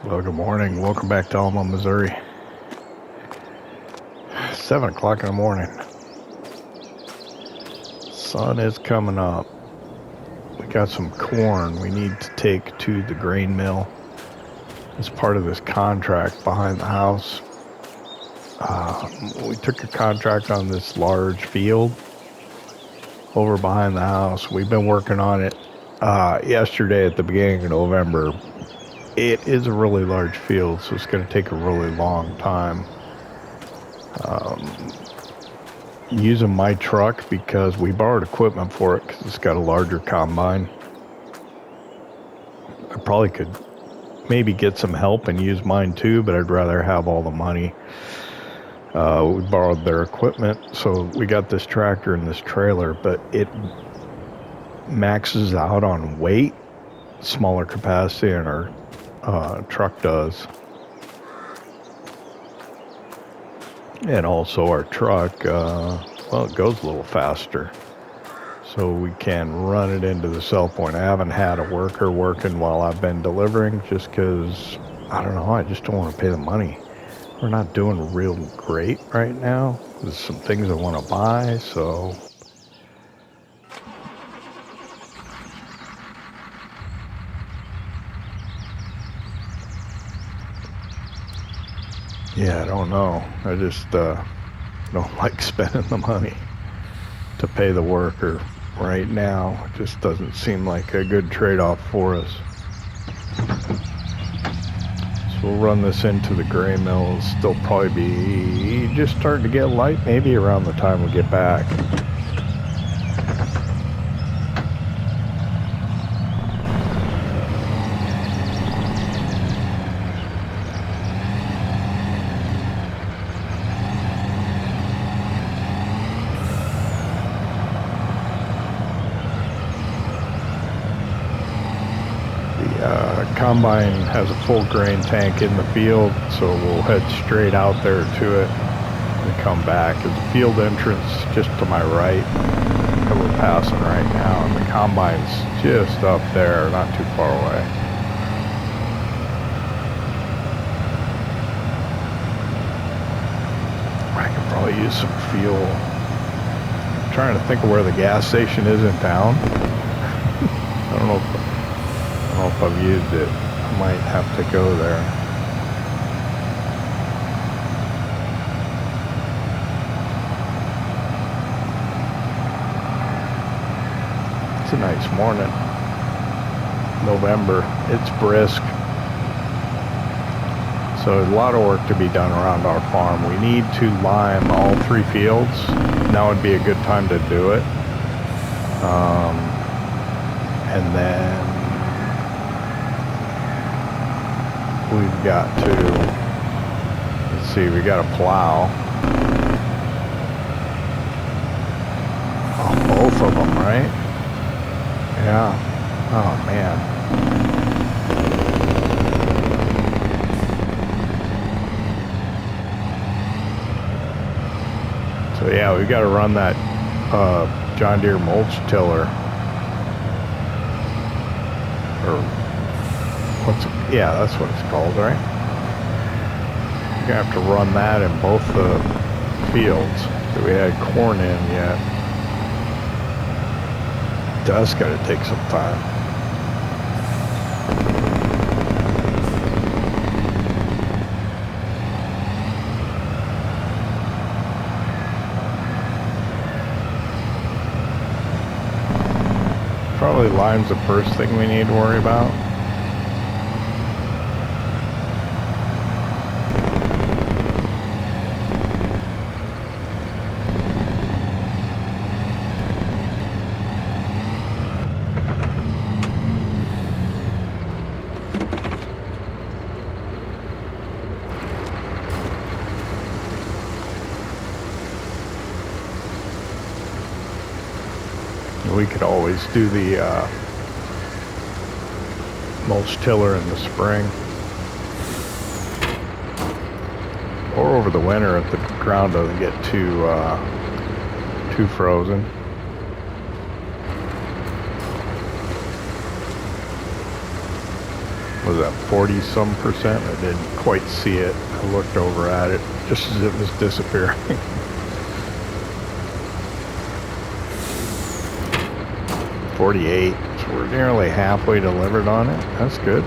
Well, good morning. Welcome back to Alma, Missouri. 7 o'clock in the morning. Sun is coming up. We got some corn we need to take to the grain mill as part of this contract behind the house. We took a contract on this large field over behind the house. We've been working on it yesterday at the beginning of November. It is a really large field, so it's going to take a really long time. Using my truck because we borrowed equipment for it because it's got a larger combine. I probably could maybe get some help and use mine too, but I'd rather have all the money. We borrowed their equipment, so we got this tractor and this trailer, but it maxes out on weight, smaller capacity, and our truck does. And also our truck, well, it goes a little faster, so we can run it into the sell point. I haven't had a worker working while I've been delivering just because, I don't know, I just don't want to pay the money. We're not doing real great right now. There's some things I want to buy, so yeah, I don't know. I just don't like spending the money to pay the worker right now. It just doesn't seem like a good trade-off for us. So we'll run this into the grain mill. It'll probably be just starting to get light, maybe around the time we get back. Combine has a full grain tank in the field, so we'll head straight out there to it and come back. There's a field entrance just to my right that we're passing right now, and the combine's just up there, not too far away. I could probably use some fuel. I'm trying to think of where the gas station is in town. I don't know if I've used it. I might have to go there. It's a nice morning. November. It's brisk. So there's a lot of work to be done around our farm. We need to lime all 3 fields. Now would be a good time to do it. And then we've got to, let's see, we got to plow. Oh, both of them, right? Yeah. Oh, man. So, yeah, we got to run that John Deere mulch tiller. Or what's it? Yeah, that's what it's called, right? You're gonna have to run that in both the fields that we had corn in yet. That's gotta take some time. Probably lime's the first thing we need to worry about. We could always do the mulch tiller in the spring, or over the winter if the ground doesn't get too too frozen. Was that 40-some%? I didn't quite see it. I looked over at it just as it was disappearing. 48. So we're nearly halfway delivered on it. That's good.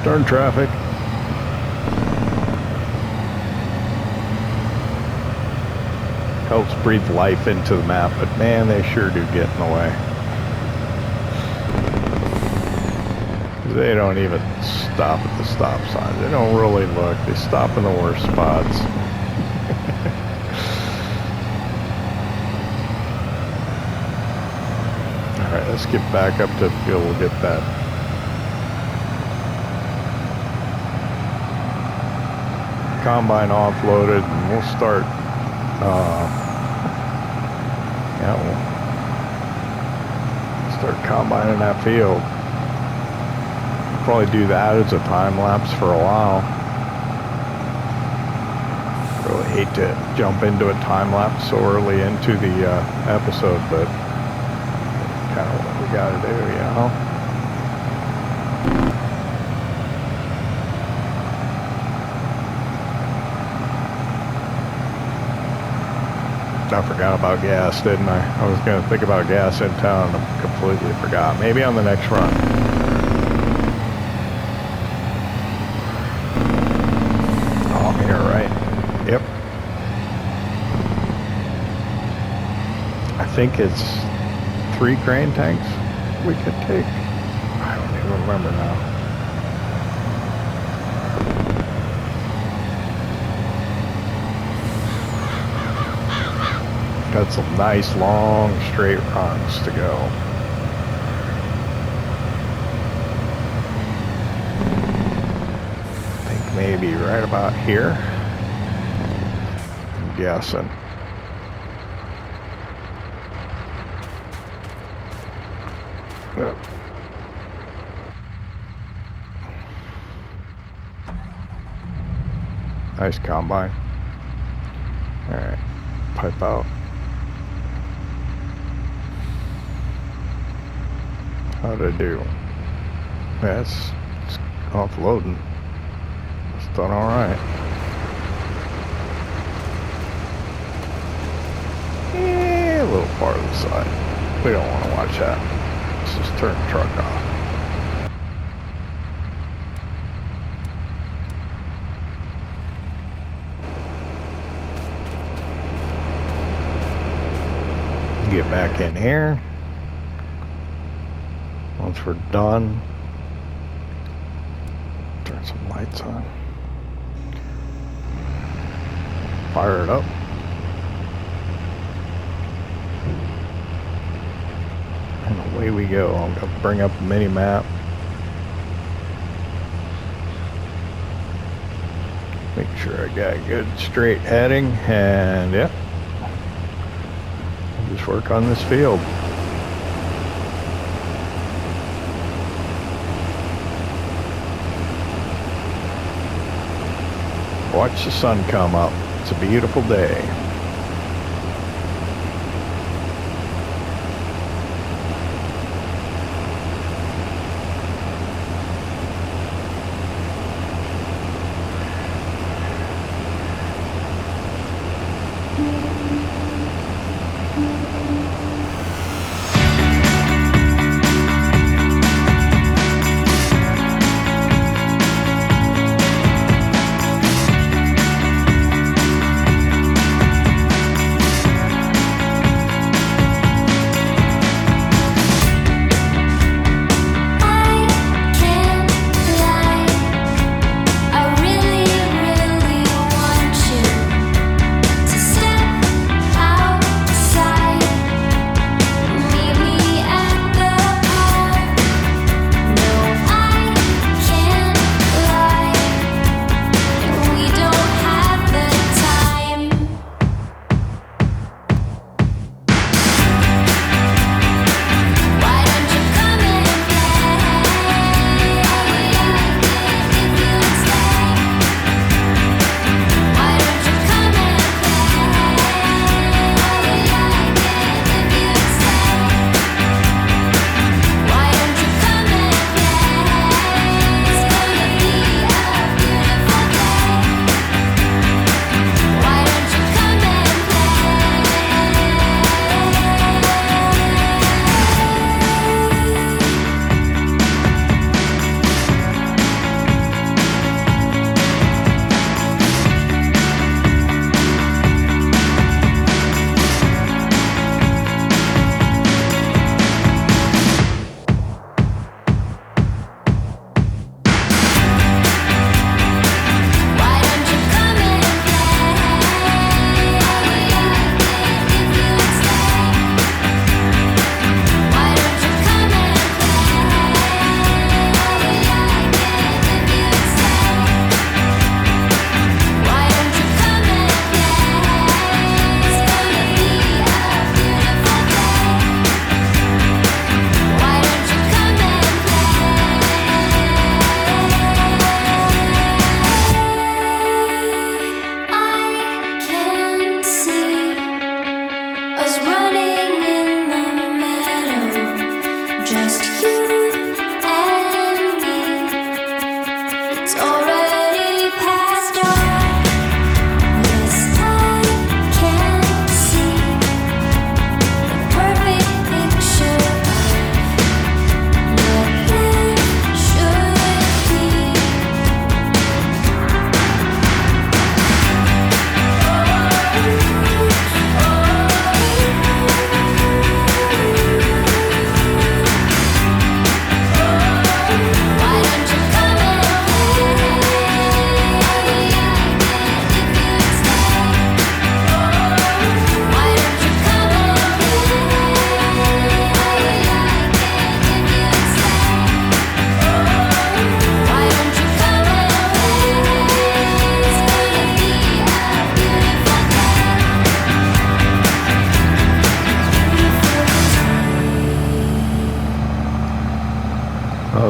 Darn traffic. Helps breathe life into the map, but man, they sure do get in the way. They don't even stop at the stop signs. They don't really look. They stop in the worst spots. Alright, let's get back up to the field. We'll get that combine offloaded, and we'll start we'll start combining that field. Probably do that as a time lapse for a while. Really hate to jump into a time lapse so early into the episode, but kind of what we gotta do, you know. I forgot about gas, didn't I? I was going to think about gas in town and I completely forgot. Maybe on the next run. Oh, I'm here, right? Yep. I think it's 3 grain tanks we could take. I don't even remember now. Got some nice long straight runs to go. I think maybe right about here. I'm guessing. Yep. Nice combine. All right, pipe out. How'd I do? Yeah, it's offloading. It's done all right. A little far to the side. We don't want to watch that. Let's just turn the truck off. Get back in here. Once we're done, turn some lights on. Fire it up. And away we go. I'm going to bring up the mini map. Make sure I got a good straight heading, and yep. Just work on this field. Watch the sun come up. It's a beautiful day.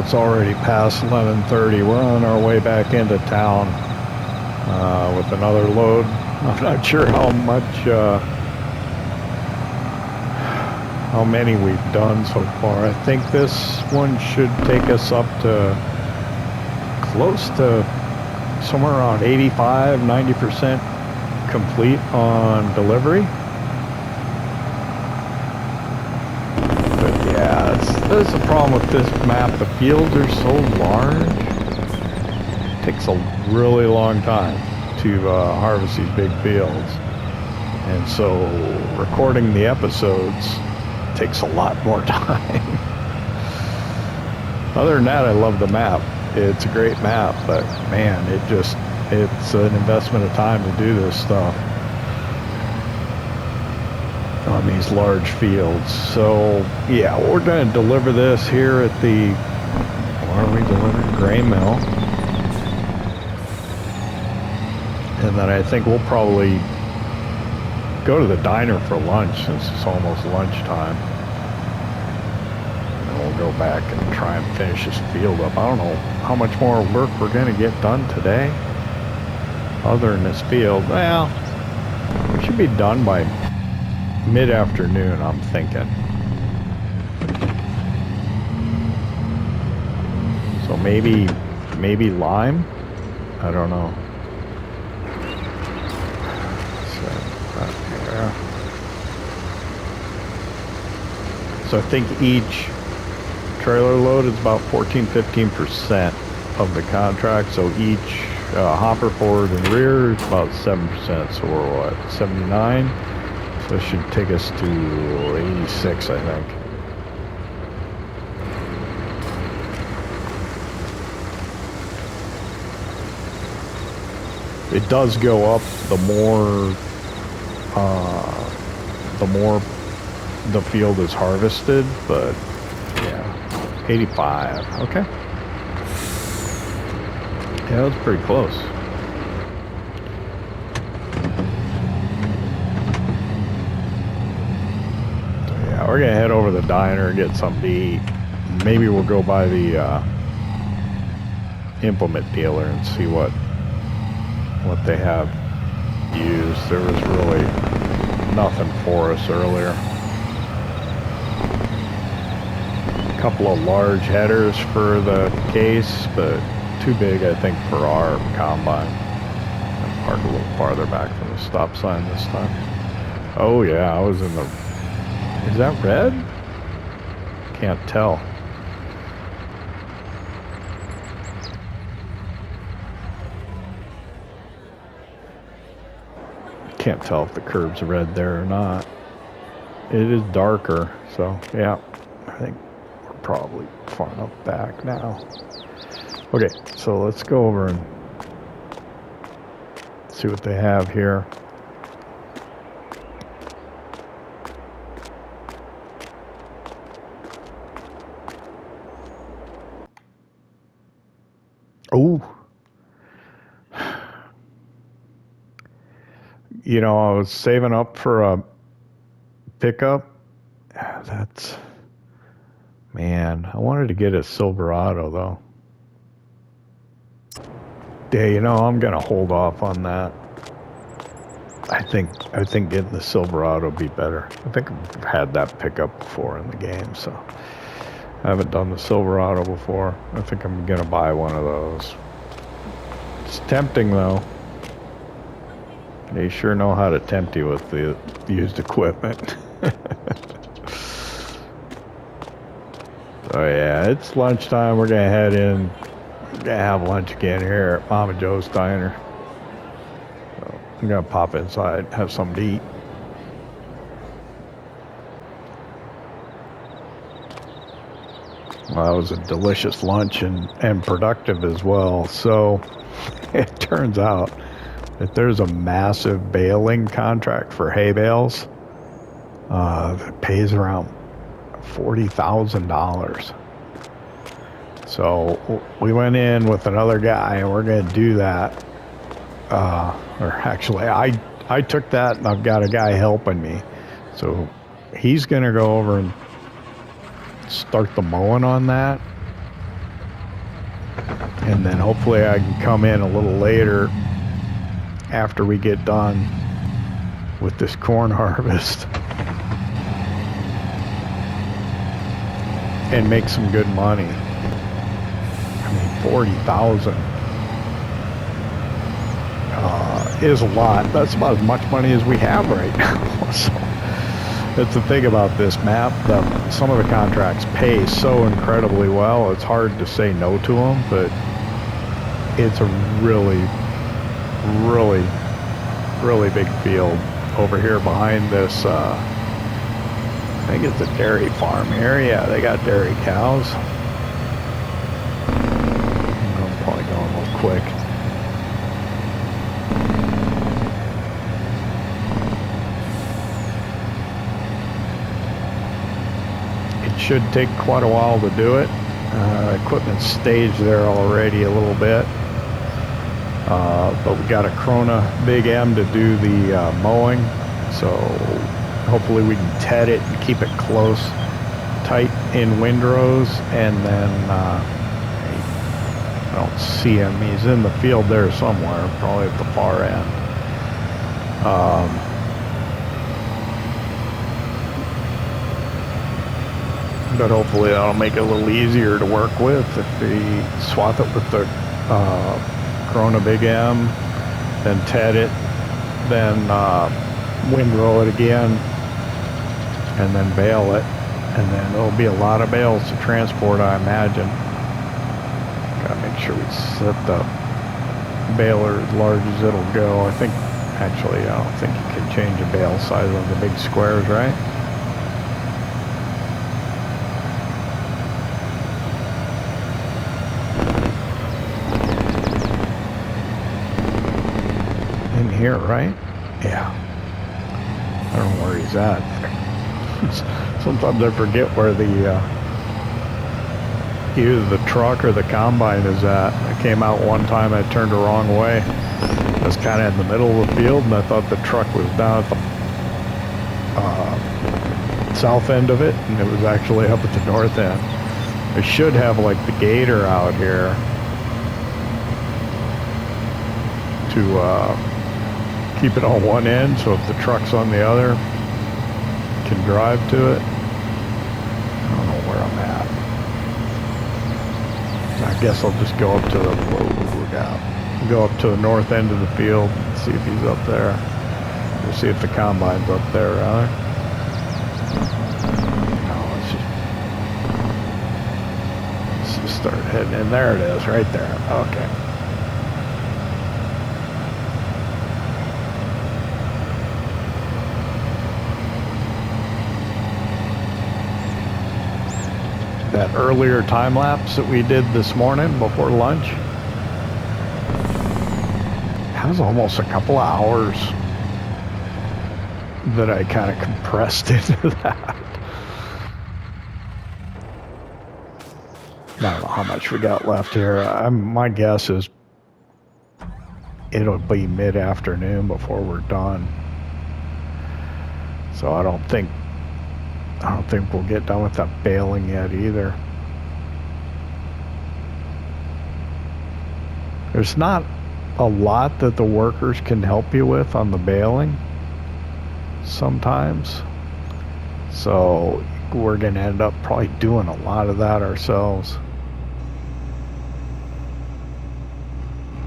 it's already past 11:30. We're on our way back into town with another load. I'm not sure how many we've done so far. I think this one should take us up to close to somewhere around 85-90% complete on delivery. But yeah, that's the problem with this map. The fields are so large. It takes a really long time to harvest these big fields. And so recording the episodes takes a lot more time. Other than that, I love the map. It's a great map, but man, it's an investment of time to do this stuff on these large fields. So yeah, we're going to deliver this here at the, where are we delivering? Grain mill. And then I think we'll probably go to the diner for lunch since it's almost lunchtime. And we'll go back and try and finish this field up. I don't know how much more work we're going to get done today other than this field. Well, we should be done by mid-afternoon, I'm thinking. So maybe lime? I don't know. So I think each trailer load is about 14-15% of the contract. So each hopper forward and rear is about 7%. So we're what, 79? So it should take us to 86, I think. It does go up the more the field is harvested, but yeah, 85. Okay. Yeah, that was pretty close. So yeah, we're gonna head over to the diner and get something to eat. Maybe we'll go by the implement dealer and see what they have used. There was really nothing for us earlier. A couple of large headers for the case, but too big, I think, for our combine. I'm parked a little farther back from the stop sign this time. Oh yeah, I was in the... Is that red? Can't tell. Can't tell if the curb's red there or not. It is darker, so yeah, I think we're probably far enough back now. Okay, so let's go over and see what they have here. Oh. You know, I was saving up for a pickup. That's... Man, I wanted to get a Silverado, though. Yeah, you know, I'm going to hold off on that. I think getting the Silverado would be better. I think I've had that pickup before in the game, so... I haven't done the Silverado before. I think I'm going to buy one of those. It's tempting, though. They sure know how to tempt you with the used equipment. Oh yeah, it's lunchtime. We're gonna head in. We're gonna have lunch again here at Mama Joe's Diner. So I'm gonna pop inside, have something to eat. Well, that was a delicious lunch and productive as well. So it turns out that there's a massive baling contract for hay bales that pays around $40,000. So we went in with another guy and we're going to do that. Or actually, I took that and I've got a guy helping me. So he's going to go over and start the mowing on that. And then hopefully I can come in a little later after we get done with this corn harvest and make some good money. I mean, 40,000 is a lot. That's about as much money as we have right now. So that's the thing about this map. Some of the contracts pay so incredibly well. It's hard to say no to them, but it's a really, really, really big field over here behind this. I think it's a dairy farm here. Yeah, they got dairy cows. I'm probably going a little quick. It should take quite a while to do it. Equipment's staged there already a little bit. But we got a Krona Big M to do the mowing. So hopefully we can ted it and keep it close, tight in windrows. And then I don't see him. He's in the field there somewhere, probably at the far end. But hopefully that'll make it a little easier to work with if we swap it with the Krona Big M, then ted it, then windrow it again, and then bale it, and then there'll be a lot of bales to transport, I imagine. Gotta make sure we set the baler as large as it'll go. I think, actually, I don't think you can change the bale size on the big squares, right? In here, right? Yeah. I don't know where he's at. Sometimes I forget where the either the truck or the combine is at. I came out one time, I turned the wrong way. I was kind of in the middle of the field, and I thought the truck was down at the south end of it, and it was actually up at the north end. I should have like the gator out here to keep it on one end, so if the truck's on the other, can drive to it. I don't know where I'm at. I guess I'll just go up to the go up to the north end of the field and see if he's up there. We'll see if the combine's up there, rather. No, let's just start heading in. There it is, right there. Okay. That earlier time lapse that we did this morning before lunch, that was almost a couple of hours that I kind of compressed into that. I don't know how much we got left here. My guess is it'll be mid-afternoon before we're done. So I don't think we'll get done with that baling yet either. There's not a lot that the workers can help you with on the baling sometimes. So we're going to end up probably doing a lot of that ourselves.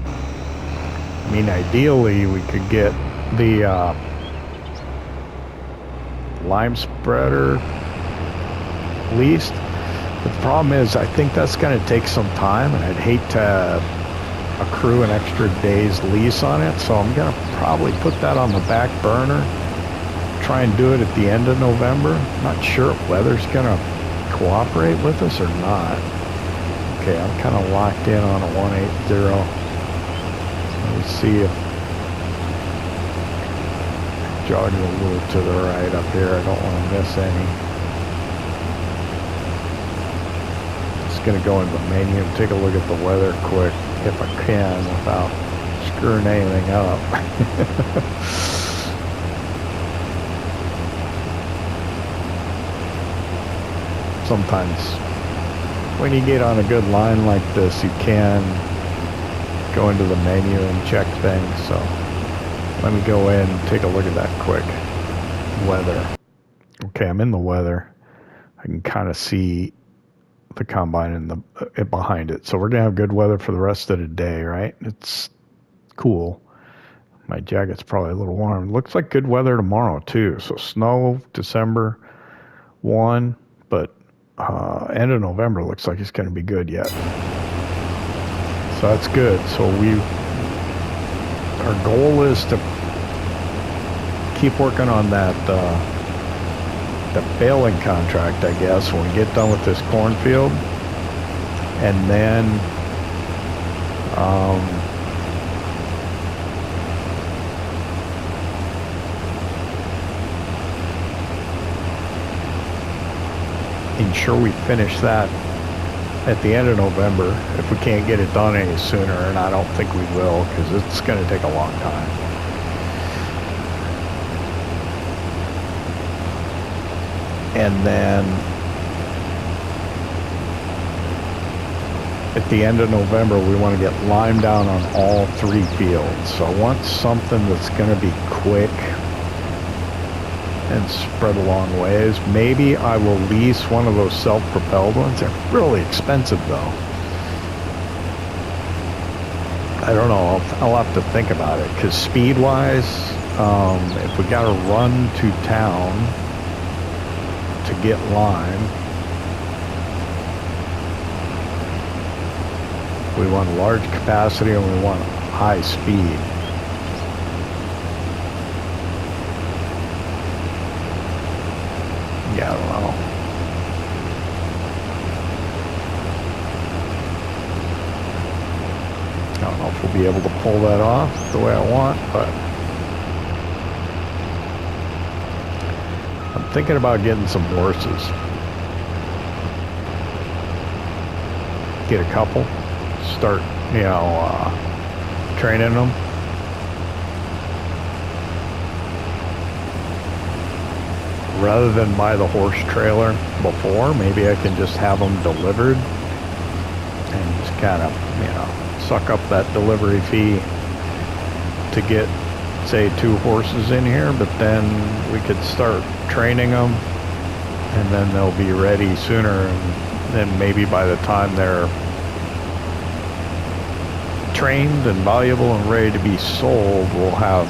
I mean, ideally we could get the lime spreader leased. But the problem is, I think that's going to take some time, and I'd hate to accrue an extra day's lease on it, so I'm going to probably put that on the back burner, try and do it at the end of November. I'm not sure if weather's going to cooperate with us or not. Okay, I'm kind of locked in on a 180. Let me see if jog a little to the right up here. I don't want to miss any. Just going to go into the menu and take a look at the weather quick, if I can, without screwing anything up. Sometimes when you get on a good line like this, you can go into the menu and check things. So let me go in and take a look at that quick. Weather. Okay, I'm in the weather. I can kind of see the combine and the behind it. So we're gonna have good weather for the rest of the day, right? It's cool. My jacket's probably a little warm. Looks like good weather tomorrow too. So snow December 1, but end of November looks like it's gonna be good yet. So that's good. So our goal is to keep working on that the baling contract, I guess, when we get done with this cornfield, and then ensure we finish that at the end of November if we can't get it done any sooner, and I don't think we will because it's going to take a long time. And then at the end of November, we want to get lime down on all 3 fields. So I want something that's going to be quick and spread a long ways. Maybe I will lease one of those self-propelled ones. They're really expensive though. I don't know, I'll have to think about it, because speed-wise, if we got to run to town to get lime, we want large capacity and we want high speed. Yeah, I don't know. I don't know if we'll be able to pull that off the way I want, but I'm thinking about getting some horses. Get a couple, start, training them. Rather than buy the horse trailer before, maybe I can just have them delivered and just kind of, suck up that delivery fee to get, say, 2 horses in here, but then we could start training them and then they'll be ready sooner, and then maybe by the time they're trained and valuable and ready to be sold, we'll have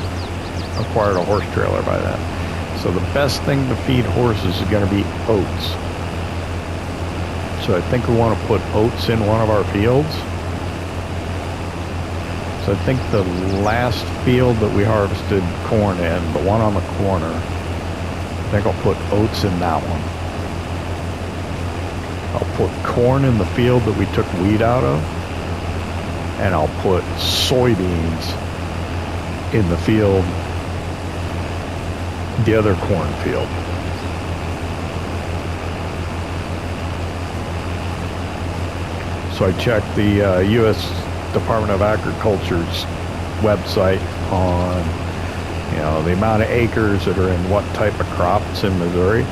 acquired a horse trailer by then. So the best thing to feed horses is going to be oats. So I think we want to put oats in one of our fields. So I think the last field that we harvested corn in, the one on the corner, I think I'll put oats in that one. I'll put corn in the field that we took weed out of, and I'll put soybeans in the field, the other cornfield. So I checked the U.S. Department of Agriculture's website on, the amount of acres that are in what type of crops in Missouri.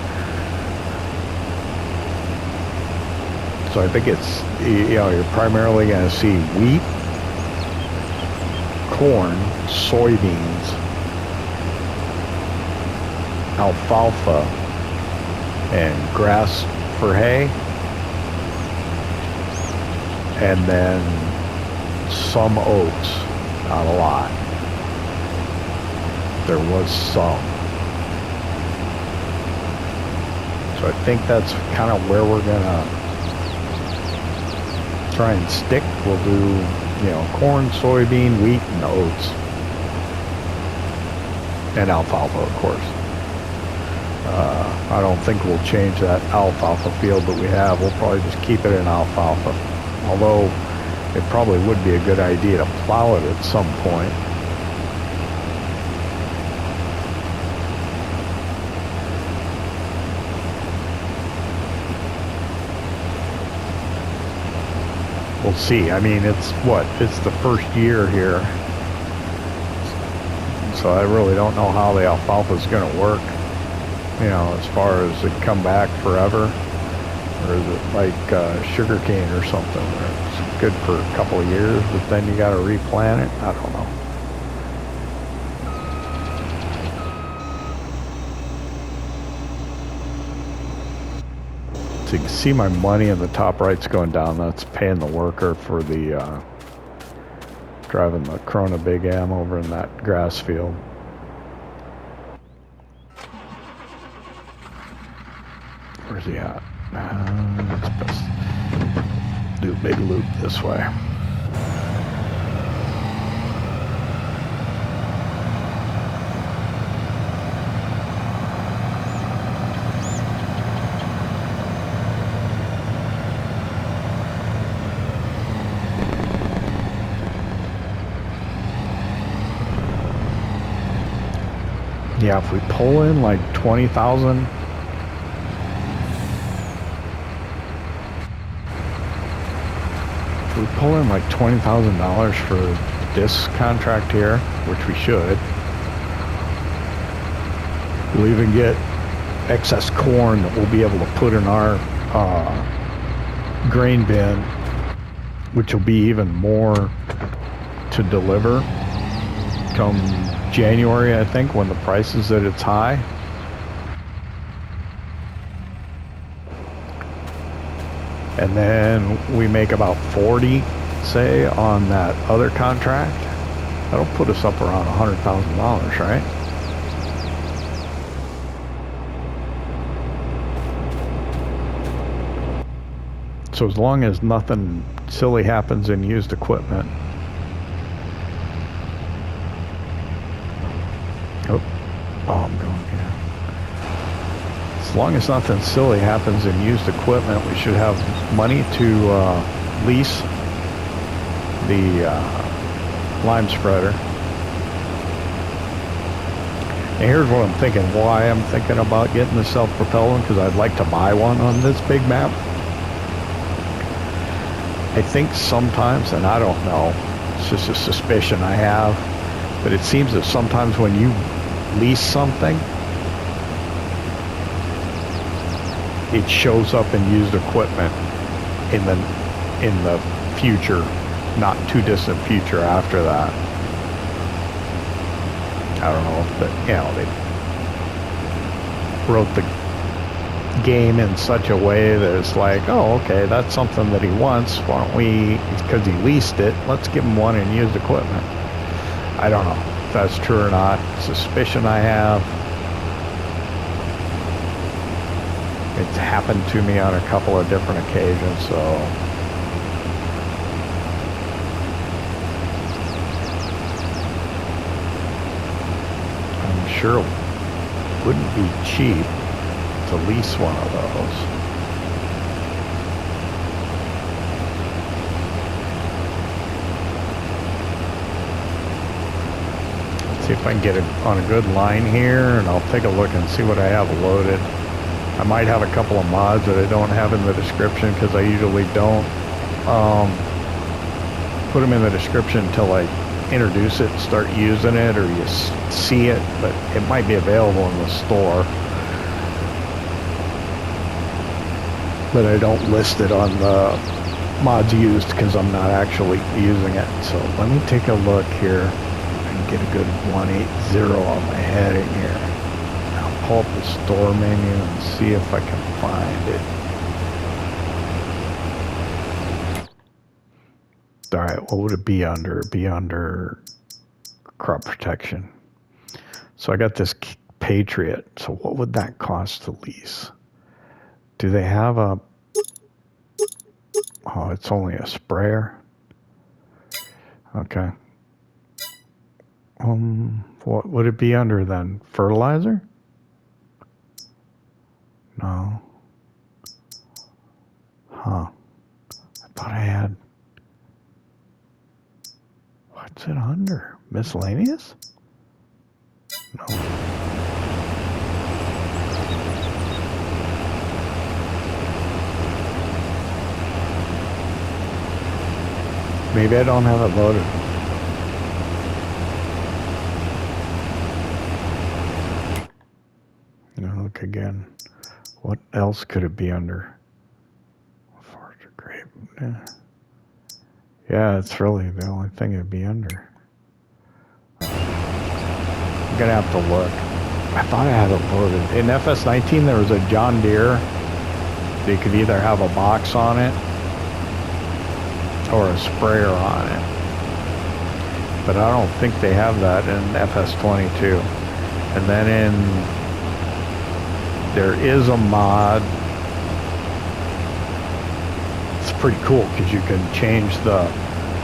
So I think it's, you're primarily going to see wheat, corn, soybeans, alfalfa, and grass for hay, and then some oats. Not a lot. There was some. So I think that's kind of where we're gonna try and stick. We'll do, corn, soybean, wheat, and oats. And alfalfa, of course. I don't think we'll change that alfalfa field that we have. We'll probably just keep it in alfalfa. Although it probably would be a good idea to plow it at some point. We'll see. I mean, it's the first year here. So I really don't know how the alfalfa is going to work. As far as it come back forever, or is it like sugar cane or something where it's good for a couple of years, but then you got to replant it. I don't know. So you can see my money in the top right's going down. That's paying the worker for the driving the Corona Big Am over in that grass field. Where's he at? Let's best do a big loop this way. Yeah, if we pull in like 20,000. We pull in like $20,000 for this contract here, which we should. We'll even get excess corn that we'll be able to put in our grain bin, which will be even more to deliver come January, I think, when the price is at its high. And then we make about 40, say, on that other contract. That'll put us up around $100,000, right? So as long as nothing silly happens in used equipment. Oh, I'm going here. As long as nothing silly happens in used equipment, we should have money to lease the lime spreader. And here's what I'm thinking, why I'm thinking about getting the self-propelled one, because I'd like to buy one on this big map. I think sometimes, and I don't know, it's just a suspicion I have, but it seems that sometimes when you lease something, it shows up in used equipment in the future, not too distant future after that. I don't know if they wrote the game in such a way that it's like, oh, okay, that's something that he wants. Why don't we, because he leased it, let's give him one in used equipment. I don't know if that's true or not. Suspicion I have. It's happened to me on a couple of different occasions, so I'm sure it wouldn't be cheap to lease one of those. Let's see if I can get it on a good line here, and I'll take a look and see what I have loaded. I might have a couple of mods that I don't have in the description, because I usually don't put them in the description until I introduce it and start using it, or you see it, but it might be available in the store. But I don't list it on the mods used because I'm not actually using it. So let me take a look here and get a good 180 on my heading here. I'll pull up the store menu and see if I can find it. All right, what would it be under? It'd be under crop protection. So I got this Patriot. So what would that cost to lease? Do they have a... Oh, it's only a sprayer. Okay. What would it be under then? Fertilizer? No. Huh. I thought I had... What's it under? Miscellaneous? No. Maybe I don't have it loaded. Now look again. What else could it be under? Forage grape. Yeah, it's really the only thing it'd be under. I'm gonna have to look. I thought I had it loaded. In FS19 there was a John Deere. You could either have a box on it or a sprayer on it. But I don't think they have that in FS22. And then there is a mod. It's pretty cool because you can change the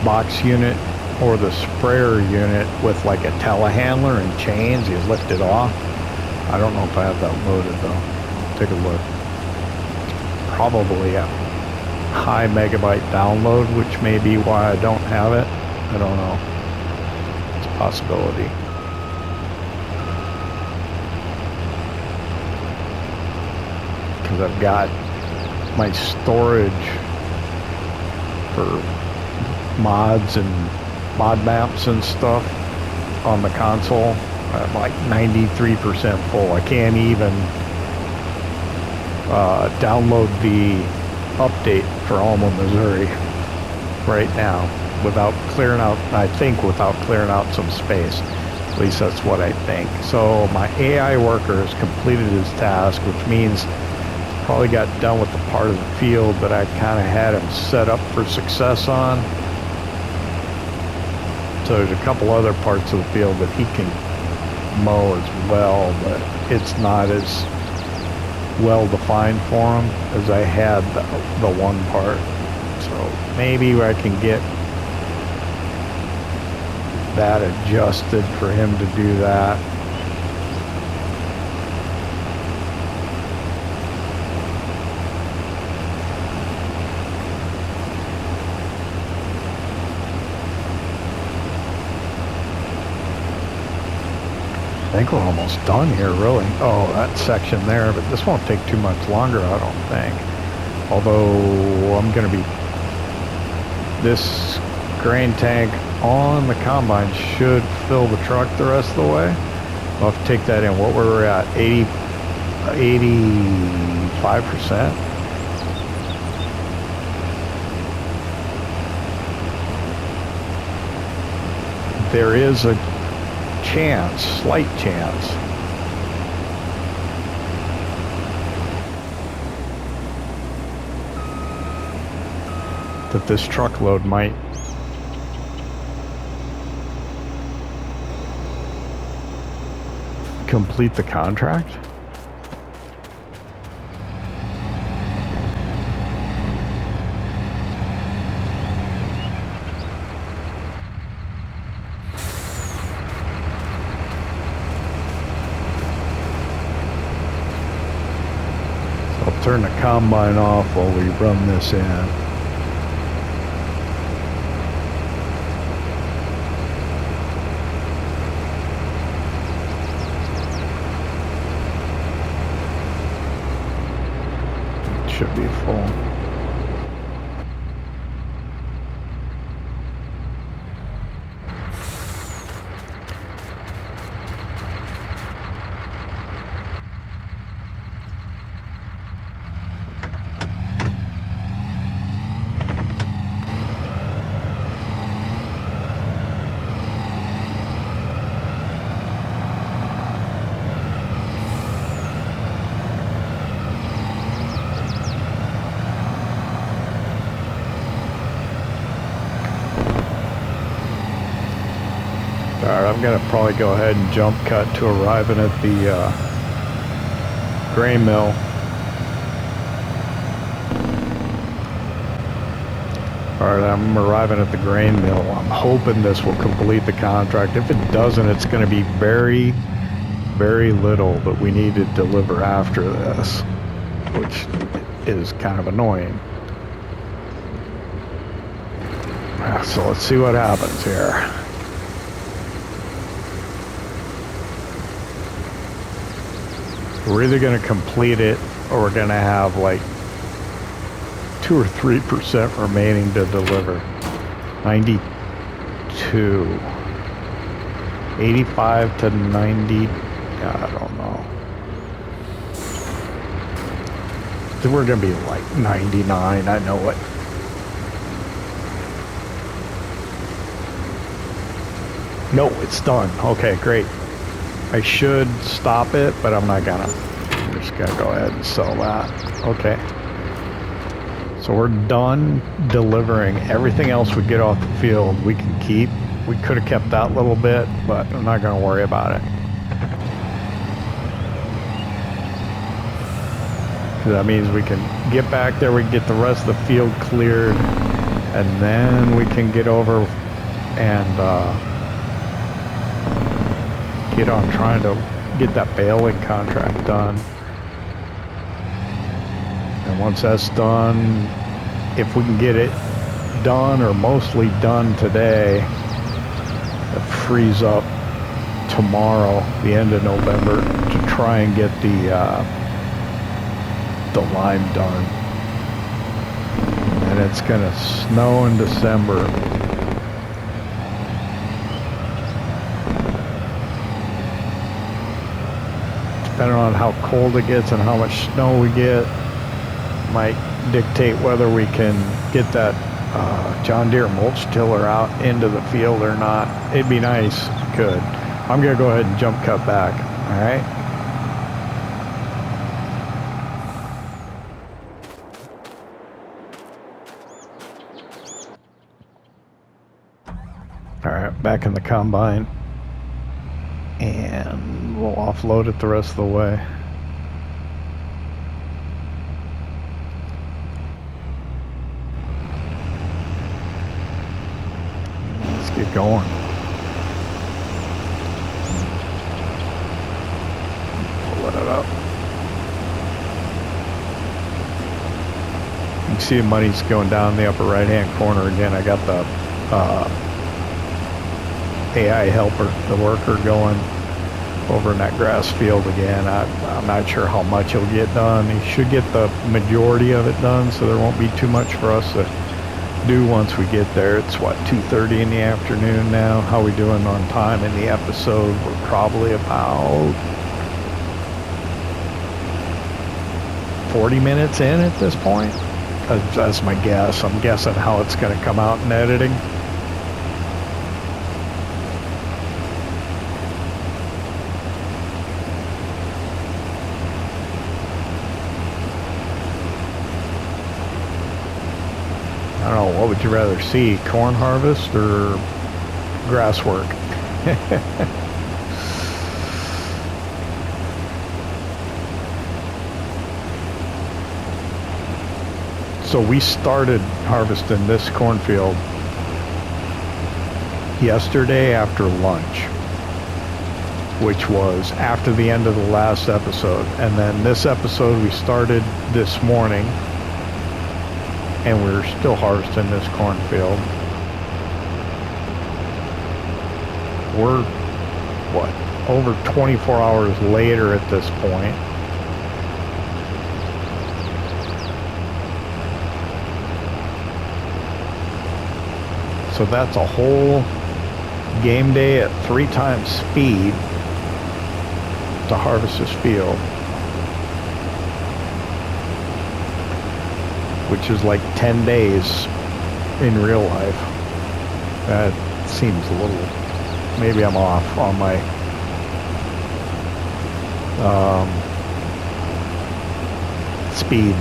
box unit or the sprayer unit with like a telehandler and chains. You lift it off. I don't know if I have that loaded though. Take a look. Probably a high megabyte download, which may be why I don't have it. I don't know. It's a possibility. Because I've got my storage for mods and mod maps and stuff on the console. I'm like 93% full. I can't even download the update for Alma, Missouri right now without clearing out, I think without clearing out some space. At least that's what I think. So my AI worker has completed his task, which means probably got done with the part of the field that I kind of had him set up for success on. So there's a couple other parts of the field that he can mow as well, but it's not as well defined for him as I had the one part. So maybe I can get that adjusted for him to do that. I think we're almost done here, really. Oh, that section there, but this won't take too much longer, I don't think. Although I'm going to be... This grain tank on the combine should fill the truck the rest of the way. I'll have to take that in. What we're at, 85%? There is a chance, slight chance, that this truckload might complete the contract. Turn the combine off while we run this in. It should be full. I'm going to probably go ahead and jump cut to arriving at the grain mill. Alright, I'm arriving at the grain mill. I'm hoping this will complete the contract. If it doesn't, it's going to be very, very little that we need to deliver after this, which is kind of annoying. So let's see what happens here. We're either going to complete it or we're going to have like 2 or 3% remaining to deliver. 92. 85 to 90. I don't know. We're going to be like 99. I know it. No, it's done. Okay, great. I should stop it, but I'm not gonna. I'm just gonna go ahead and sell that. Okay. So we're done delivering. Everything else we get off the field, we can keep. We could have kept that little bit, but I'm not gonna worry about it. That means we can get back there, we can get the rest of the field cleared, and then we can get over and get on trying to get that baling contract done. And once that's done, if we can get it done or mostly done today, it frees up tomorrow, the end of November, to try and get the lime done. And it's gonna snow in December. Depending on how cold it gets and how much snow we get, might dictate whether we can get that John Deere mulch tiller out into the field or not. It'd be nice if we could. I'm gonna go ahead and jump cut back. All right. All right, back in the combine, and we'll offload it the rest of the way. Let's get going. Pull it up. You can see the money's going down in the upper right-hand corner again. I got the AI helper, the worker, going over in that grass field again. I'm not sure how much he'll get done. He should get the majority of it done, so there won't be too much for us to do once we get there. It's what, 2:30 in the afternoon now. How we doing on time in the episode? We're probably about 40 minutes in at this point. That's my guess. I'm guessing how it's going to come out in editing. I don't know, what would you rather see, corn harvest or grass work? So we started harvesting this cornfield yesterday after lunch, which was after the end of the last episode. And then this episode we started this morning, and we're still harvesting this cornfield. We're, what, over 24 hours later at this point. So that's a whole game day at 3 times speed to harvest this field, which is like 10 days in real life. That seems a little, maybe I'm off on my speed.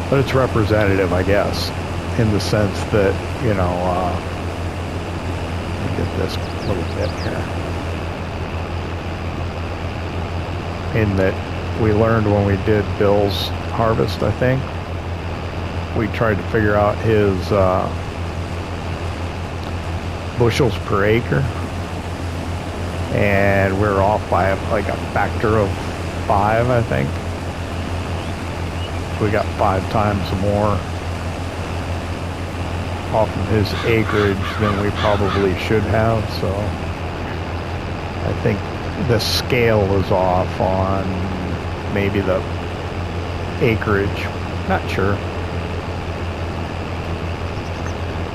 But it's representative, I guess, in the sense that, you know, let me get this little bit here. In that we learned when we did Bill's harvest, I think, we tried to figure out his bushels per acre, and we were off by like a factor of 5, I think. We got 5 times more off of his acreage than we probably should have, so I think the scale is off on maybe the acreage. Not sure,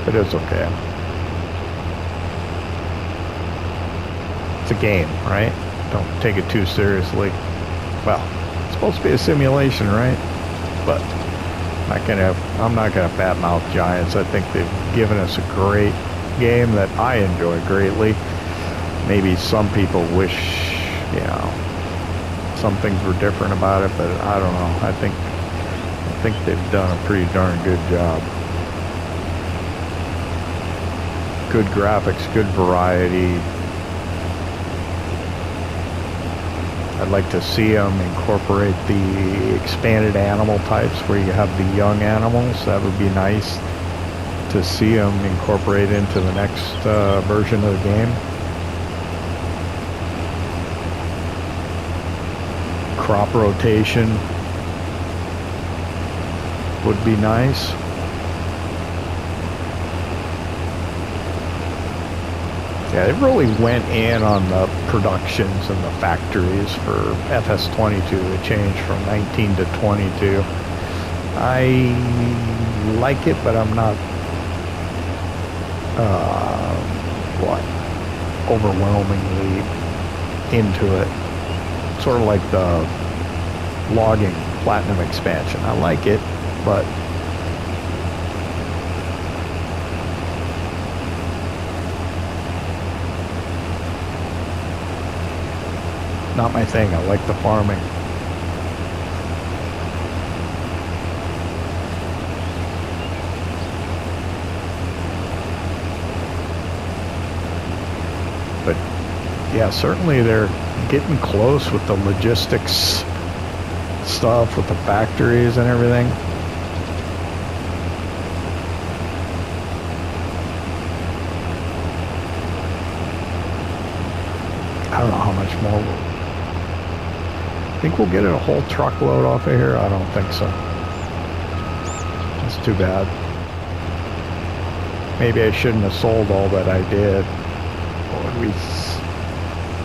but it's okay. It's a game, right? Don't take it too seriously. Well, it's supposed to be a simulation, right? But I'm not gonna badmouth Giants. I think they've given us a great game that I enjoy greatly. Maybe some people wish, you know, some things were different about it, but I don't know. I think they've done a pretty darn good job. Good graphics, good variety. I'd like to see them incorporate the expanded animal types where you have the young animals. That would be nice to see them incorporate into the next version of the game. Crop rotation would be nice. Yeah, they really went in on the productions and the factories for FS22. It changed from 19 to 22. I like it, but I'm not, overwhelmingly into it. Sort of like the logging platinum expansion. I like it, but not my thing. I like the farming. But yeah, certainly they're getting close with the logistics stuff with the factories and everything. I don't know how much more think we'll get it a whole truckload off of here? I don't think so. That's too bad. Maybe I shouldn't have sold all that I did.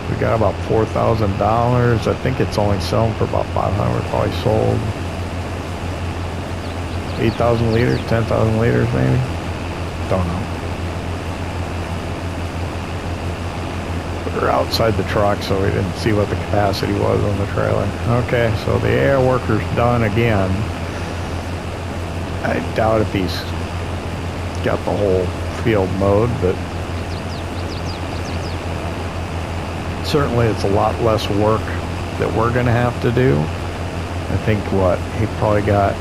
We got about $4,000. I think it's only selling for about 500. Probably sold 8,000 liters, 10,000 liters maybe. Don't know. We're outside the truck, so we didn't see what the capacity was on the trailer. Okay, so the air worker's done again. I doubt if he's got the whole field mowed, but certainly it's a lot less work that we're going to have to do. I think what he probably got,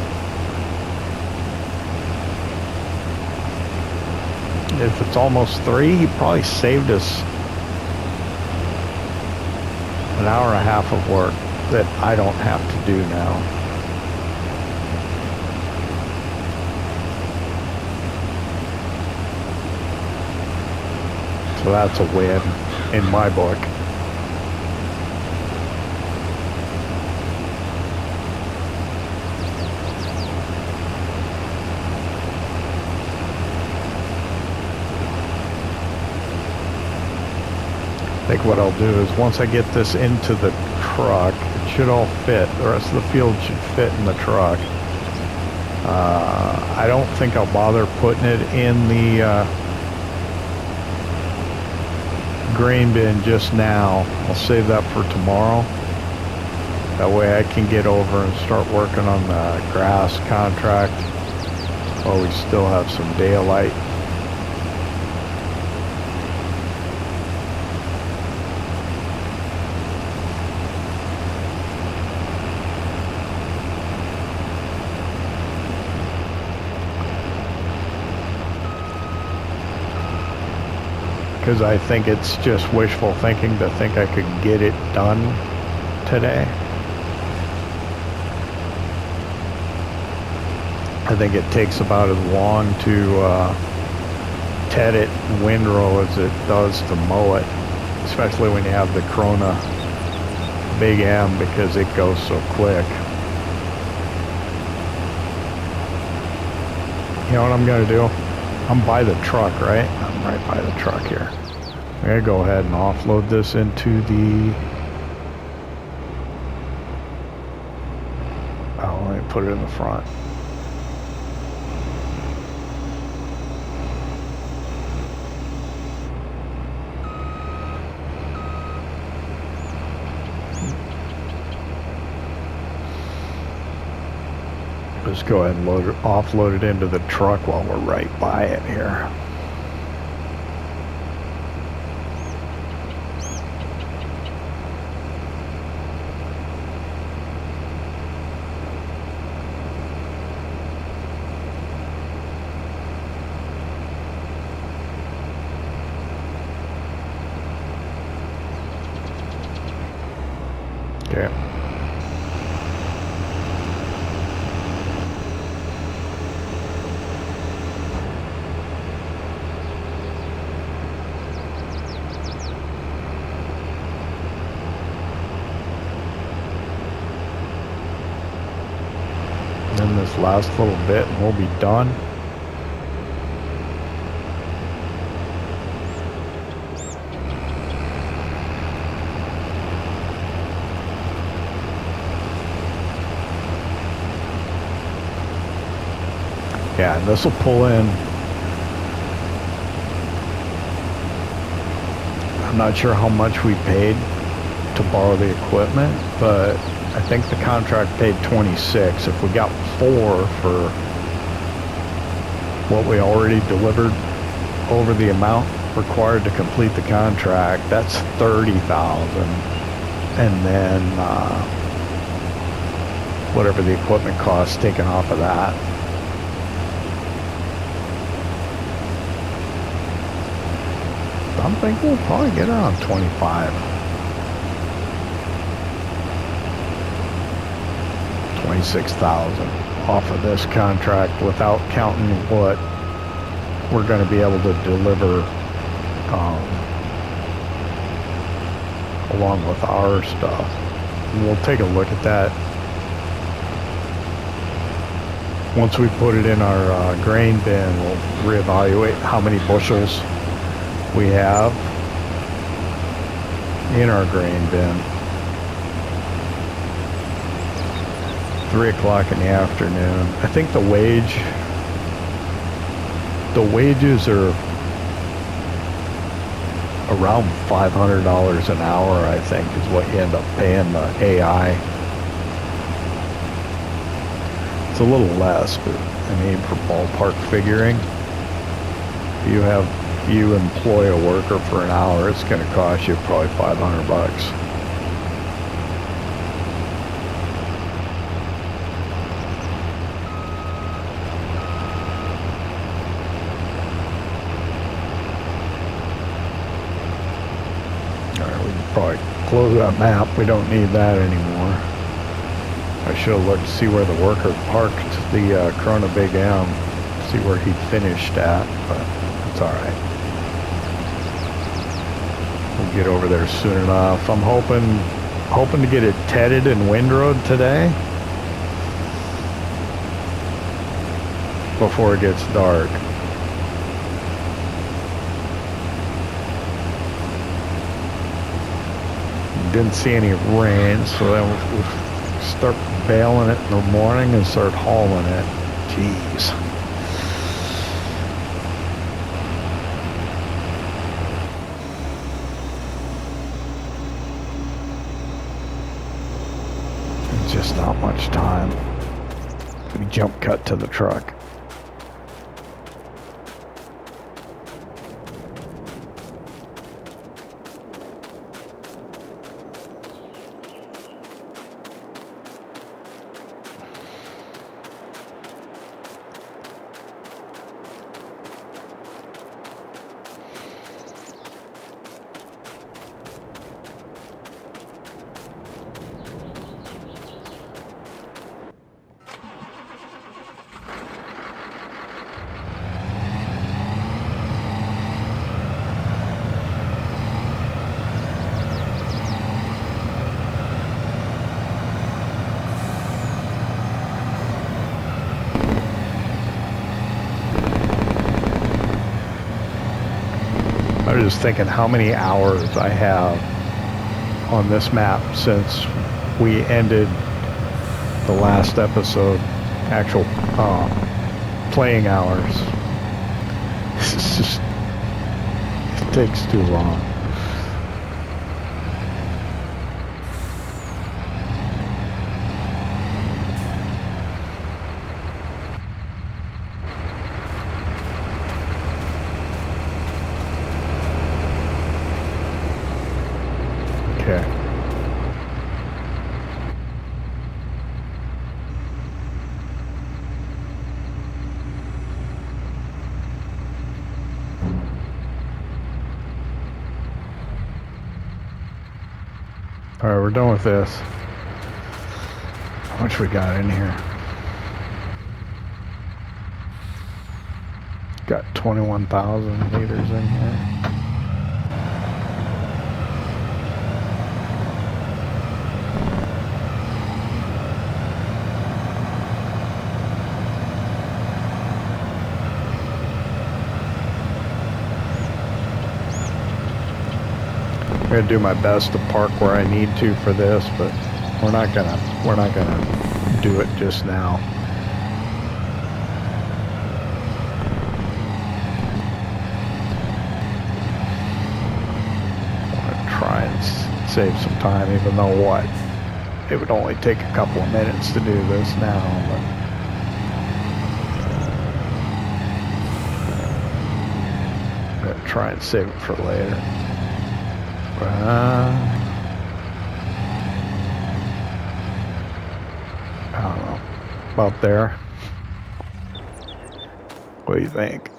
if it's almost 3, he probably saved us an hour and a half of work that I don't have to do now. So that's a win in my book. I think what I'll do is once I get this into the truck, it should all fit. The rest of the field should fit in the truck. I don't think I'll bother putting it in the grain bin just now. I'll save that for tomorrow. That way I can get over and start working on the grass contract while we still have some daylight. Because I think it's just wishful thinking to think I could get it done today. I think it takes about as long to ted it and windrow as it does to mow it, especially when you have the Corona Big M, because it goes so quick. You know what I'm going to do? I'm by the truck, right? I'm right by the truck here. I'm going to go ahead and offload this into the... Oh, let me put it in the front. just go ahead and offload it into the truck while we're right by it here. Okay. Then this last little bit and we'll be done. Yeah, and this will pull in. I'm not sure how much we paid to borrow the equipment, but I think the contract paid 26. If we got 4 for what we already delivered over the amount required to complete the contract, that's 30,000. And then whatever the equipment costs taken off of that. I'm thinking we'll probably get around 25. 26,000 off of this contract without counting what we're going to be able to deliver along with our stuff. And we'll take a look at that once we put it in our grain bin. We'll reevaluate how many bushels we have in our grain bin. 3 o'clock in the afternoon. I think the wages are around $500 an hour, I think, is what you end up paying the AI. It's a little less, but I mean, for ballpark figuring, if you employ a worker for an hour, it's going to cost you probably $500. Probably close that map. We don't need that anymore. I should have looked to see where the worker parked the Corona Big M, see where he finished at, but it's alright. We'll get over there soon enough. I'm hoping to get it tedded and windrowed today before it gets dark. Didn't see any rain, so then we'll start baling it in the morning and start hauling it. Jeez. It's just not much time. We jump cut to the truck. I was just thinking how many hours I have on this map since we ended the last episode, actual playing hours. It's just, it takes too long. Okay. All right, we're done with this. How much we got in here? Got 21,000 liters in here. I'm gonna do my best to park where I need to for this, but we're not gonna do it just now. Try and save some time, even though what it would only take a couple of minutes to do this now, but I'm gonna try and save it for later. I don't know, about there. What do you think?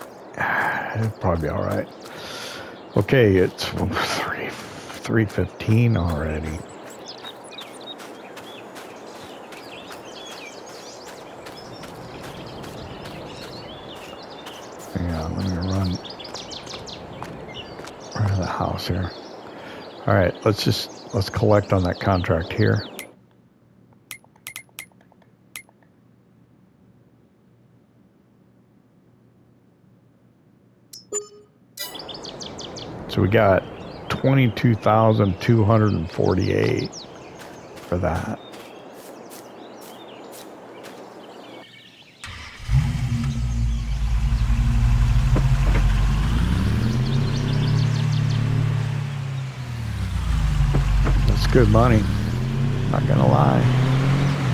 It'll probably be all right. Okay, it's 3:15 already. Hang on, let me run to the house here. All right, let's collect on that contract here. So we got 22,248 for that. That's good money, not gonna lie.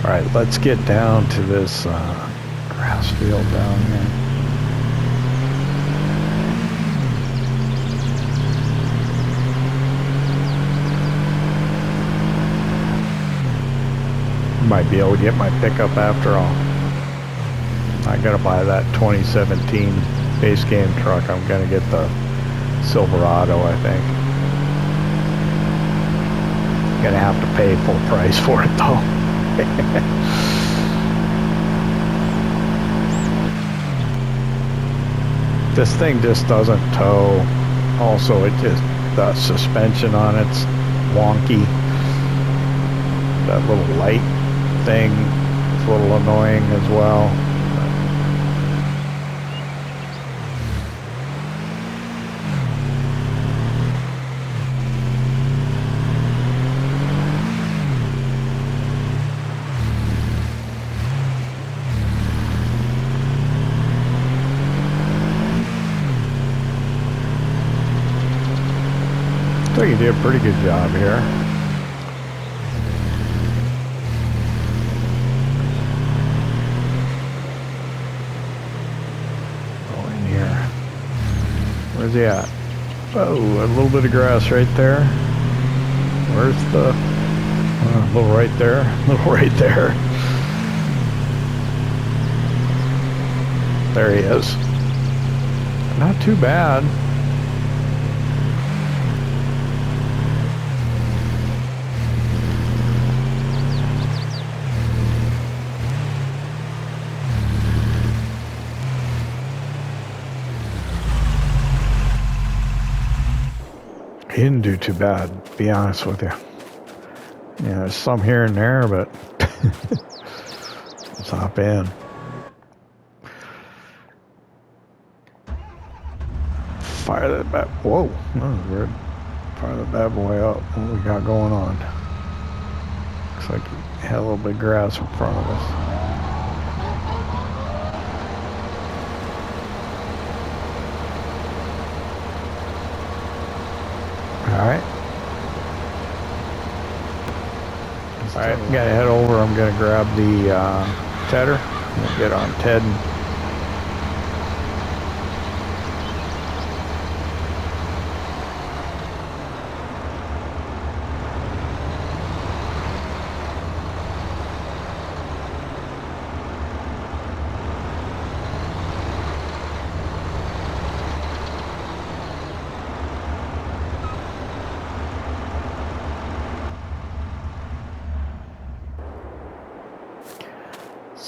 All right, let's get down to this grass field down here. Might be able to get my pickup after all. I gotta buy that 2017 base game truck. I'm gonna get the Silverado, I think. Gonna have to pay full price for it though. This thing just doesn't tow. Also, the suspension on it's wonky. That little light thing is a little annoying as well. I think you did a pretty good job here. Where's he at? Oh, a little bit of grass right there. Where's the... a little right there. A little right there. There he is. Not too bad. He didn't do too bad, to be honest with you. Yeah, there's some here and there, but let's hop in. Fire that bad. Whoa, that was weird. Fire that bad boy up. What we got going on? Looks like we had a little bit of grass in front of us. Alright, gotta head over. I'm gonna grab the tedder and get on Ted.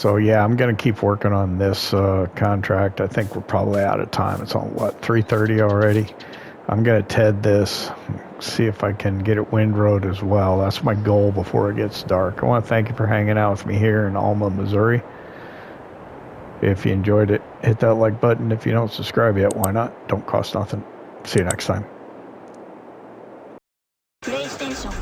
So yeah, I'm gonna keep working on this contract. I think we're probably out of time. It's on what, 3:30 already. I'm gonna TED this, see if I can get it windrowed as well. That's my goal before it gets dark. I want to thank you for hanging out with me here in Alma, Missouri. If you enjoyed it, hit that like button. If you don't subscribe yet, why not? Don't cost nothing. See you next time. PlayStation